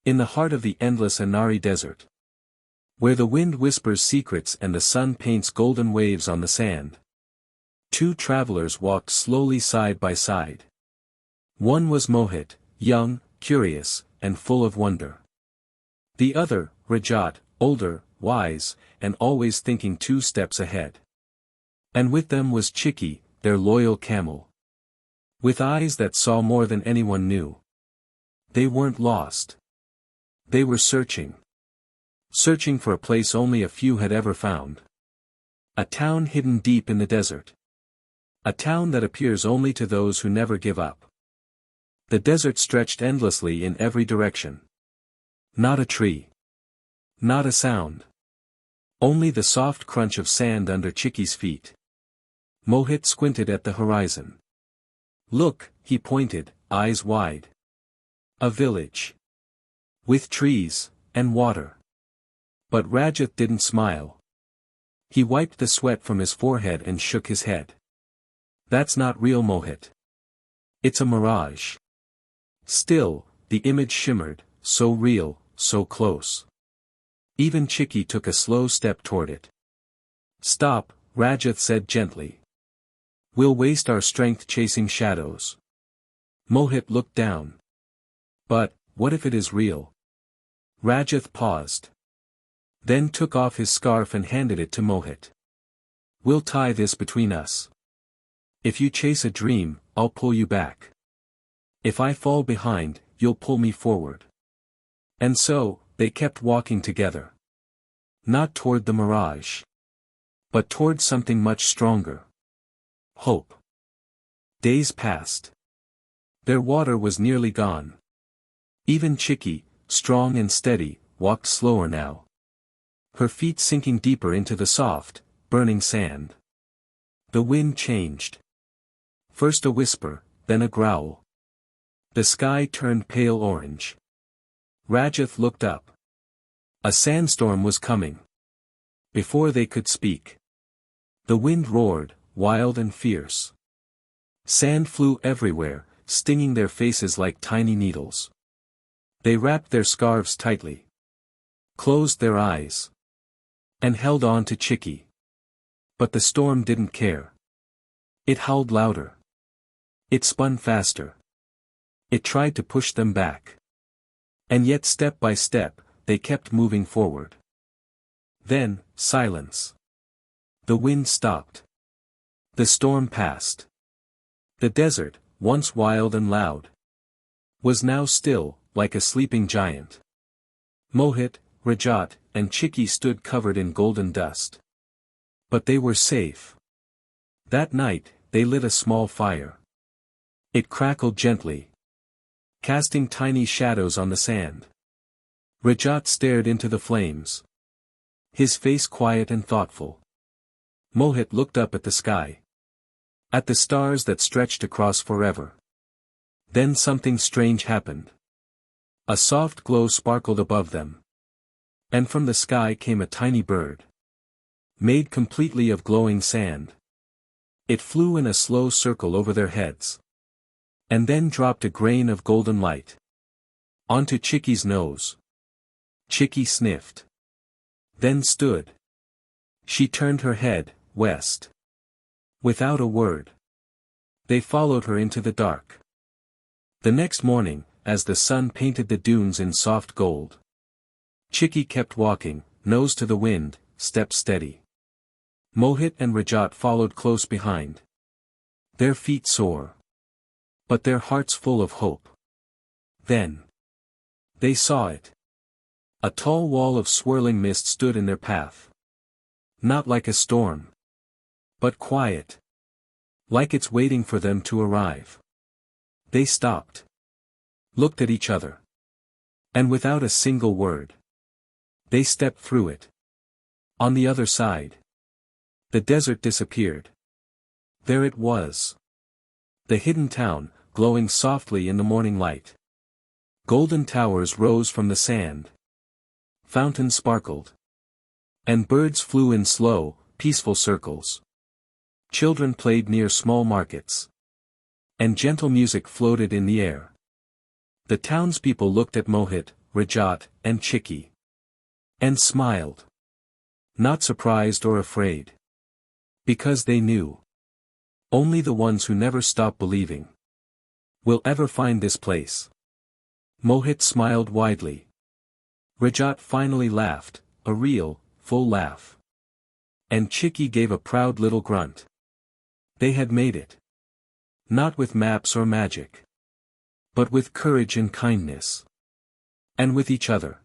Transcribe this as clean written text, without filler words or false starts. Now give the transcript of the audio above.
In the heart of the endless Anari desert, where the wind whispers secrets and the sun paints golden waves on the sand, two travelers walked slowly side by side. One was Mohith, young, curious, and full of wonder. The other, Rhajaat, older, wise, and always thinking 2 steps ahead. And with them was Chikki, their loyal camel. With eyes that saw more than anyone knew. They weren't lost. They were searching. Searching for a place only a few had ever found. A town hidden deep in the desert. A town that appears only to those who never give up. The desert stretched endlessly in every direction. Not a tree. Not a sound. Only the soft crunch of sand under Chikki's feet. Mohith squinted at the horizon. Look, he pointed, eyes wide. A village. With trees, and water. But Rhajaat didn't smile. He wiped the sweat from his forehead and shook his head. That's not real, Mohith. It's a mirage. Still, the image shimmered, so real, so close. Even Chikki took a slow step toward it. Stop, Rhajaat said gently. We'll waste our strength chasing shadows. Mohith looked down. But, what if it is real? Rhajaat paused. Then took off his scarf and handed it to Mohith. We'll tie this between us. If you chase a dream, I'll pull you back. If I fall behind, you'll pull me forward. And so, they kept walking together. Not toward the mirage. But toward something much stronger. Hope. Days passed. Their water was nearly gone. Even Chikki, strong and steady, walked slower now. Her feet sinking deeper into the soft, burning sand. The wind changed. First a whisper, then a growl. The sky turned pale orange. Rhajaat looked up. A sandstorm was coming. Before they could speak. The wind roared, wild and fierce. Sand flew everywhere, stinging their faces like tiny needles. They wrapped their scarves tightly. Closed their eyes. And held on to Chikki. But the storm didn't care. It howled louder. It spun faster. It tried to push them back. And yet step by step, they kept moving forward. Then, silence. The wind stopped. The storm passed. The desert, once wild and loud, was now still, like a sleeping giant. Mohith, Rhajaat, and Chikki stood covered in golden dust. But they were safe. That night, they lit a small fire. It crackled gently, casting tiny shadows on the sand. Rhajaat stared into the flames. His face quiet and thoughtful. Mohith looked up at the sky. At the stars that stretched across forever. Then something strange happened. A soft glow sparkled above them. And from the sky came a tiny bird. Made completely of glowing sand. It flew in a slow circle over their heads. And then dropped a grain of golden light. Onto Chikki's nose. Chikki sniffed. Then stood. She turned her head, west. Without a word. They followed her into the dark. The next morning, as the sun painted the dunes in soft gold, Chikki kept walking, nose to the wind, step steady. Mohith and Rhajaat followed close behind. Their feet sore. But their hearts full of hope. Then. They saw it. A tall wall of swirling mist stood in their path. Not like a storm. But quiet. Like it's waiting for them to arrive. They stopped. Looked at each other. And without a single word. They stepped through it. On the other side. The desert disappeared. There it was. The hidden town, glowing softly in the morning light. Golden towers rose from the sand. Fountains sparkled. And birds flew in slow, peaceful circles. Children played near small markets. And gentle music floated in the air. The townspeople looked at Mohith, Rhajaat, and Chikki. And smiled. Not surprised or afraid. Because they knew. Only the ones who never stop believing will ever find this place. Mohith smiled widely. Rhajaat finally laughed, a real, full laugh. And Chikki gave a proud little grunt. They had made it. Not with maps or magic. But with courage and kindness. And with each other.